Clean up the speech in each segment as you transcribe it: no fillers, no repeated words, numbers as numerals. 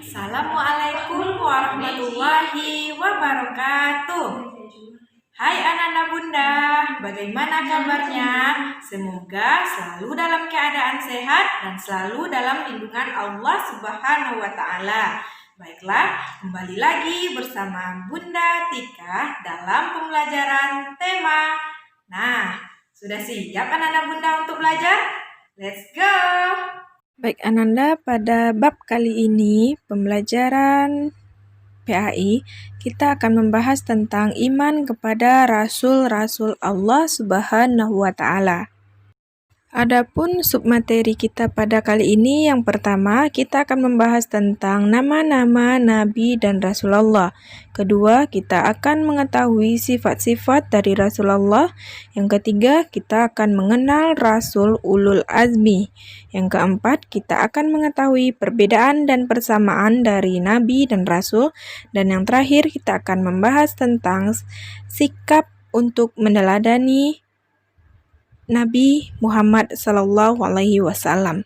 Assalamualaikum warahmatullahi wabarakatuh. Hai anak-anak bunda, bagaimana kabarnya? Semoga selalu dalam keadaan sehat dan selalu dalam lindungan Allah Subhanahu wa Ta'ala. Baiklah, kembali lagi bersama Bunda Tika dalam pembelajaran tema. Nah, sudah siap anak-anak bunda untuk belajar? Let's go! Baik Ananda, pada bab kali ini pembelajaran PAI kita akan membahas tentang iman kepada Rasul-Rasul Allah Subhanahu wa Ta'ala. Adapun submateri kita pada kali ini, yang pertama kita akan membahas tentang nama-nama Nabi dan Rasulullah. Kedua, kita akan mengetahui sifat-sifat dari Rasulullah. Yang ketiga, kita akan mengenal Rasul Ulul Azmi. Yang keempat, kita akan mengetahui perbedaan dan persamaan dari Nabi dan Rasul. Dan yang terakhir, kita akan membahas tentang sikap untuk meneladani Nabi Muhammad SAW.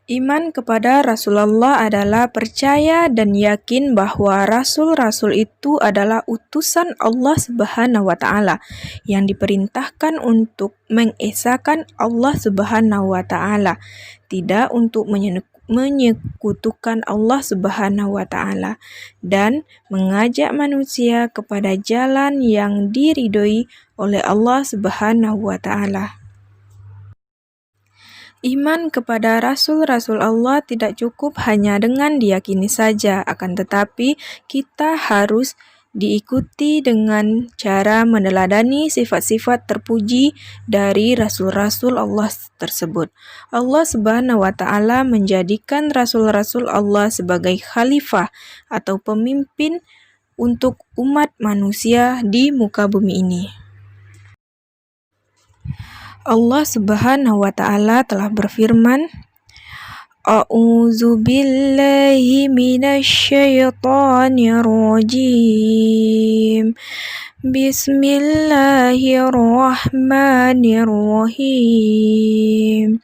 Iman kepada Rasulullah adalah percaya dan yakin bahwa rasul-rasul itu adalah utusan Allah Subhanahu wa Ta'ala yang diperintahkan untuk mengesahkan Allah Subhanahu wa Ta'ala, tidak untuk menyekutukan Allah Subhanahu wa Ta'ala, dan mengajak manusia kepada jalan yang diridhoi oleh Allah Subhanahu wa Ta'ala. Iman kepada Rasul-Rasul Allah tidak cukup hanya dengan diyakini saja, akan tetapi kita harus diikuti dengan cara meneladani sifat-sifat terpuji dari Rasul-Rasul Allah tersebut. Allah Subhanahu wa Ta'ala menjadikan Rasul-Rasul Allah sebagai khalifah atau pemimpin untuk umat manusia di muka bumi ini. Allah Subhanahu wa Ta'ala telah berfirman, A'udzu billahi minasyaitonir rajim. Bismillahirrahmanirrahim.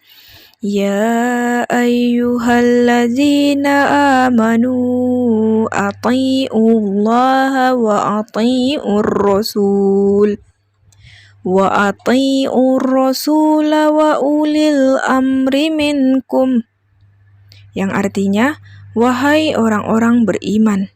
Ya ayyuhalladzina amanu athi'ullaha wa athi'ur rasul. Wa ati'ur rasula wa ulil amri minkum, yang artinya, wahai orang-orang beriman,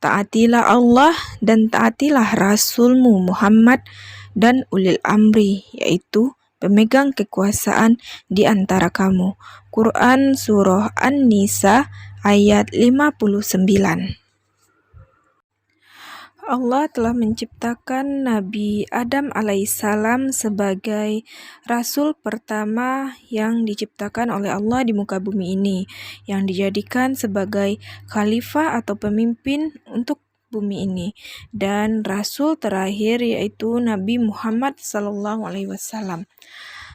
taatilah Allah dan taatilah Rasulmu Muhammad dan ulil amri, yaitu pemegang kekuasaan di antara kamu. Quran Surah An-Nisa ayat 59. Allah telah menciptakan Nabi Adam alaihissalam sebagai rasul pertama yang diciptakan oleh Allah di muka bumi ini, yang dijadikan sebagai khalifah atau pemimpin untuk bumi ini, dan rasul terakhir yaitu Nabi Muhammad SAW.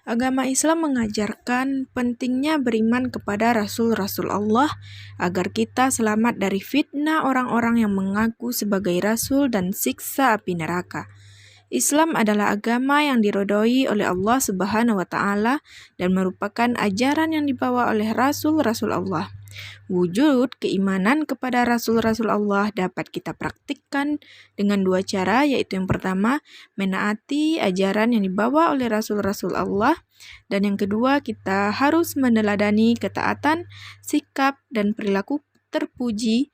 Agama Islam mengajarkan pentingnya beriman kepada Rasul-Rasul Allah agar kita selamat dari fitnah orang-orang yang mengaku sebagai Rasul dan siksa api neraka. Islam adalah agama yang diridhoi oleh Allah Subhanahu wa Ta'ala dan merupakan ajaran yang dibawa oleh Rasul-Rasul Allah. Wujud keimanan kepada Rasul-Rasul Allah dapat kita praktikkan dengan dua cara, yaitu yang pertama, menaati ajaran yang dibawa oleh Rasul-Rasul Allah, dan yang kedua, kita harus meneladani ketaatan, sikap, dan perilaku terpuji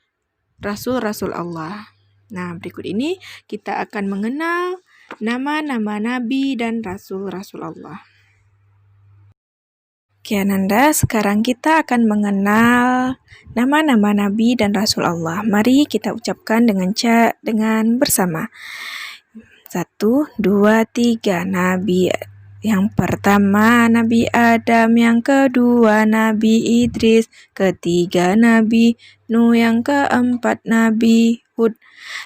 Rasul-Rasul Allah. Nah, berikut ini kita akan mengenal nama-nama Nabi dan Rasul-Rasul Allah. Oke Ananda, sekarang kita akan mengenal nama-nama Nabi dan Rasul Allah. Mari kita ucapkan dengan bersama. 1, 2, 3. Nabi. Yang pertama Nabi Adam, yang kedua Nabi Idris, ketiga Nabi Nuh, yang keempat Nabi Hud,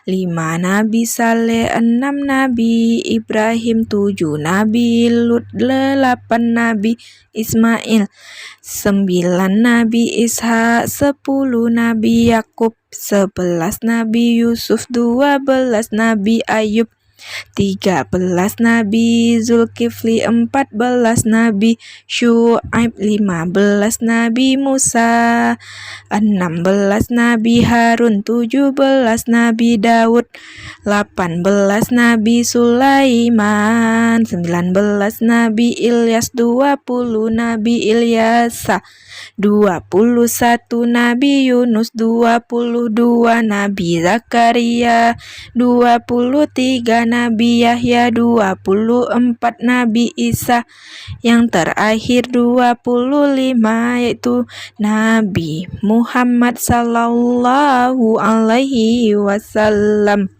5 Nabi Saleh, 6 Nabi Ibrahim, 7 Nabi Lut, 8 Nabi Ismail, 9 Nabi Ishak, 10 Nabi Yakub, 11 Nabi Yusuf, 12 Nabi Ayub, 13 Nabi Zulkifli, 14 Nabi Syuaib, 15 Nabi Musa, 16 Nabi Harun, 17 Nabi Daud, 18 Nabi Sulaiman, 19 Nabi Ilyas, 20 Nabi Ilyasa, 21 Nabi Yunus, 22 Nabi Zakaria, 23 Nabi Yahya, 24 Nabi Isa, yang terakhir 25 yaitu Nabi Muhammad sallallahu alaihi wasallam.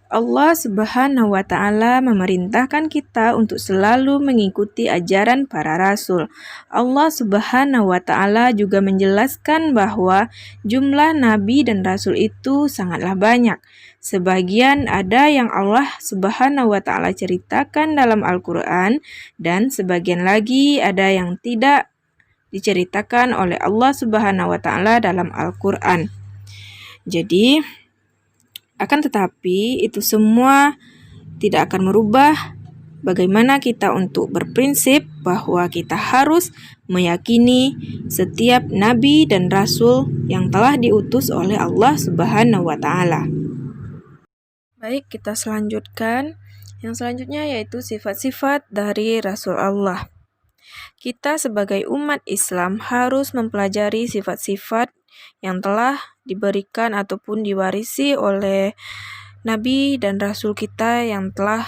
Allah Subhanahu wa Ta'ala memerintahkan kita untuk selalu mengikuti ajaran para rasul. Allah Subhanahu wa Ta'ala juga menjelaskan bahwa jumlah nabi dan rasul itu sangatlah banyak. Sebagian ada yang Allah Subhanahu wa Ta'ala ceritakan dalam Al-Qur'an, dan sebagian lagi ada yang tidak diceritakan oleh Allah Subhanahu wa Ta'ala dalam Al-Qur'an. Jadi, akan tetapi itu semua tidak akan merubah bagaimana kita untuk berprinsip bahwa kita harus meyakini setiap nabi dan rasul yang telah diutus oleh Allah Subhanahu wa Ta'ala. Baik, kita selanjutkan. Yang selanjutnya yaitu sifat-sifat dari Rasul Allah. Kita sebagai umat Islam harus mempelajari sifat-sifat yang telah diberikan ataupun diwarisi oleh Nabi dan Rasul kita yang telah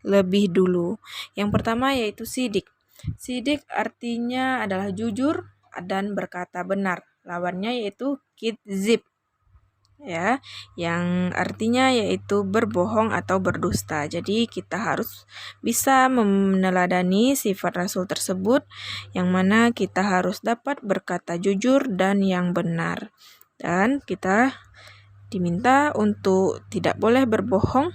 lebih dulu. Yang pertama yaitu sidik. Sidik artinya adalah jujur dan berkata benar. Lawannya yaitu kidzib, ya, yang artinya yaitu berbohong atau berdusta. Jadi kita harus bisa meneladani sifat Rasul tersebut, yang mana kita harus dapat berkata jujur dan yang benar. Dan kita diminta untuk tidak boleh berbohong,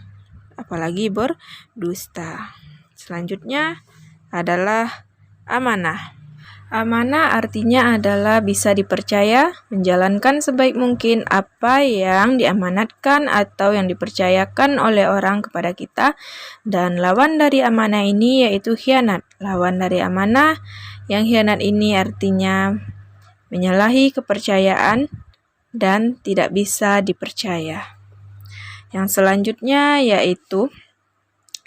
apalagi berdusta. Selanjutnya adalah amanah. Amanah artinya adalah bisa dipercaya, menjalankan sebaik mungkin apa yang diamanatkan atau yang dipercayakan oleh orang kepada kita. Dan lawan dari amanah ini yaitu khianat. Lawan dari amanah yang khianat ini artinya menyalahi kepercayaan dan tidak bisa dipercaya. Yang selanjutnya yaitu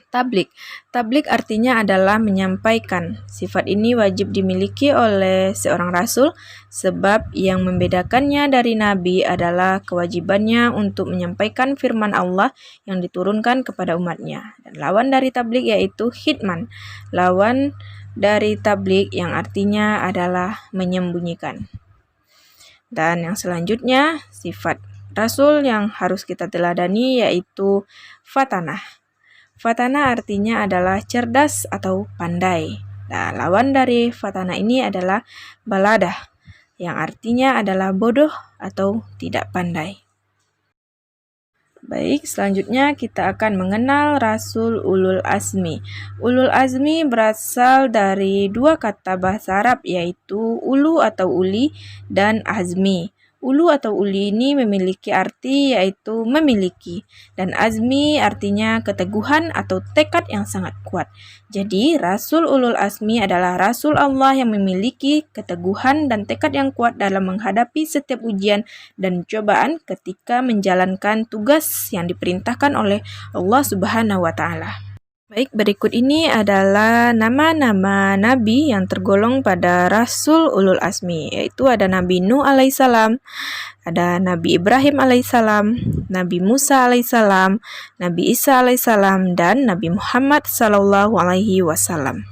tablik. Tablik artinya adalah menyampaikan. Sifat ini wajib dimiliki oleh seorang rasul sebab yang membedakannya dari nabi adalah kewajibannya untuk menyampaikan firman Allah yang diturunkan kepada umatnya. Dan lawan dari tablik yaitu khidman. Lawan dari tablik yang artinya adalah menyembunyikan. Dan yang selanjutnya sifat rasul yang harus kita teladani yaitu fatanah. Fatanah artinya adalah cerdas atau pandai. Nah, lawan dari fatanah ini adalah baladah, yang artinya adalah bodoh atau tidak pandai. Baik, selanjutnya kita akan mengenal Rasul Ulul Azmi. Ulul Azmi berasal dari dua kata bahasa Arab yaitu ulu atau uli dan azmi. Ulu atau uli ini memiliki arti yaitu memiliki, dan azmi artinya keteguhan atau tekad yang sangat kuat. Jadi Rasul Ulul Azmi adalah Rasul Allah yang memiliki keteguhan dan tekad yang kuat dalam menghadapi setiap ujian dan cobaan ketika menjalankan tugas yang diperintahkan oleh Allah Subhanahu wa Ta'ala. Baik, berikut ini adalah nama-nama Nabi yang tergolong pada Rasul Ulul Azmi, yaitu ada Nabi Nuh alaihissalam, ada Nabi Ibrahim alaihissalam, Nabi Musa alaihissalam, Nabi Isa alaihissalam, dan Nabi Muhammad sallallahu alaihi wasallam.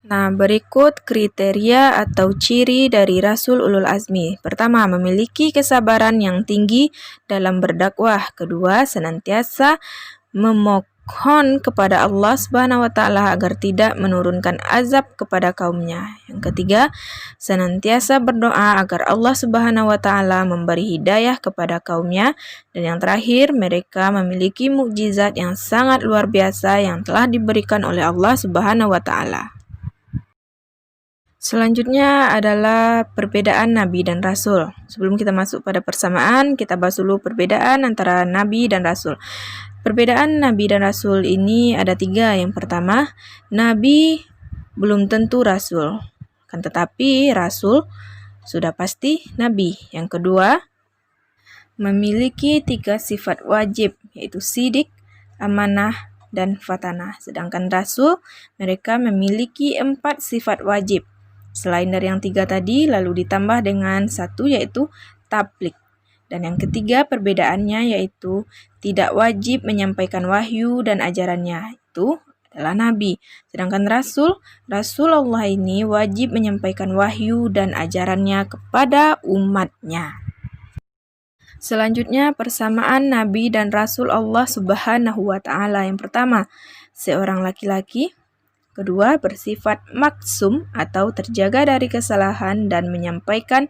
Nah, berikut kriteria atau ciri dari Rasul Ulul Azmi. Pertama, memiliki kesabaran yang tinggi dalam berdakwah. Kedua, senantiasa memohon kepada Allah Subhanahu wa Ta'ala agar tidak menurunkan azab kepada kaumnya. Yang ketiga, senantiasa berdoa agar Allah Subhanahu wa Ta'ala memberi hidayah kepada kaumnya. Dan yang terakhir, mereka memiliki mukjizat yang sangat luar biasa yang telah diberikan oleh Allah Subhanahu wa Ta'ala. Selanjutnya adalah perbedaan Nabi dan Rasul. Sebelum kita masuk pada persamaan, kita bahas dulu perbedaan antara Nabi dan Rasul. Perbedaan Nabi dan Rasul ini ada 3. Yang pertama, Nabi belum tentu Rasul, kan tetapi Rasul sudah pasti Nabi. Yang kedua, memiliki 3 sifat wajib, yaitu sidik, amanah, dan fatanah. Sedangkan Rasul, mereka memiliki 4 sifat wajib. Selain dari yang 3 tadi, lalu ditambah dengan 1, yaitu tablik. Dan yang ketiga perbedaannya yaitu tidak wajib menyampaikan wahyu dan ajarannya. Itu adalah Nabi. Sedangkan Rasulullah ini wajib menyampaikan wahyu dan ajarannya kepada umatnya. Selanjutnya persamaan Nabi dan Rasul Allah Subhanahu wa Ta'ala. Yang pertama, seorang laki-laki. Kedua, bersifat maksum atau terjaga dari kesalahan dan menyampaikan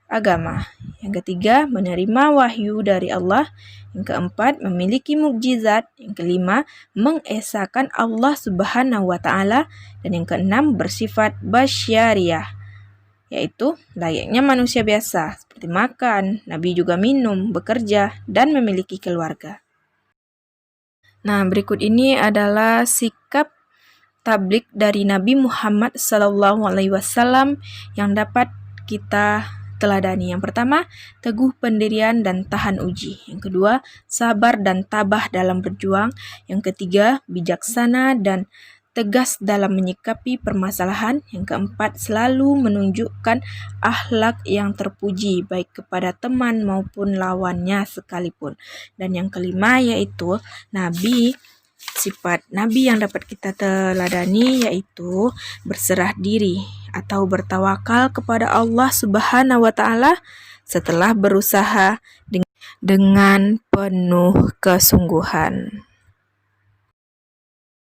agama. Yang ketiga, menerima wahyu dari Allah. Yang keempat, memiliki mukjizat. Yang kelima, mengesahkan Allah Subhanahu wa Ta'ala. Dan yang keenam, bersifat basyariah, yaitu layaknya manusia biasa, seperti makan, Nabi juga minum, bekerja, dan memiliki keluarga. Nah, berikut ini adalah sikap tablik dari Nabi Muhammad SAW yang dapat kita teladani. Yang pertama, teguh pendirian dan tahan uji. Yang kedua, sabar dan tabah dalam berjuang. Yang ketiga, bijaksana dan tegas dalam menyikapi permasalahan. Yang keempat, selalu menunjukkan akhlak yang terpuji baik kepada teman maupun lawannya sekalipun. Dan yang kelima yaitu sifat Nabi yang dapat kita teladani yaitu berserah diri atau bertawakal kepada Allah Subhanahu wa Ta'ala setelah berusaha dengan penuh kesungguhan.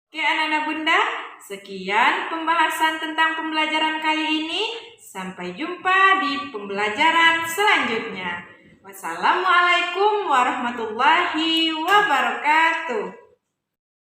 Oke anak-anak bunda, sekian pembahasan tentang pembelajaran kali ini. Sampai jumpa di pembelajaran selanjutnya. Wassalamualaikum warahmatullahi wabarakatuh.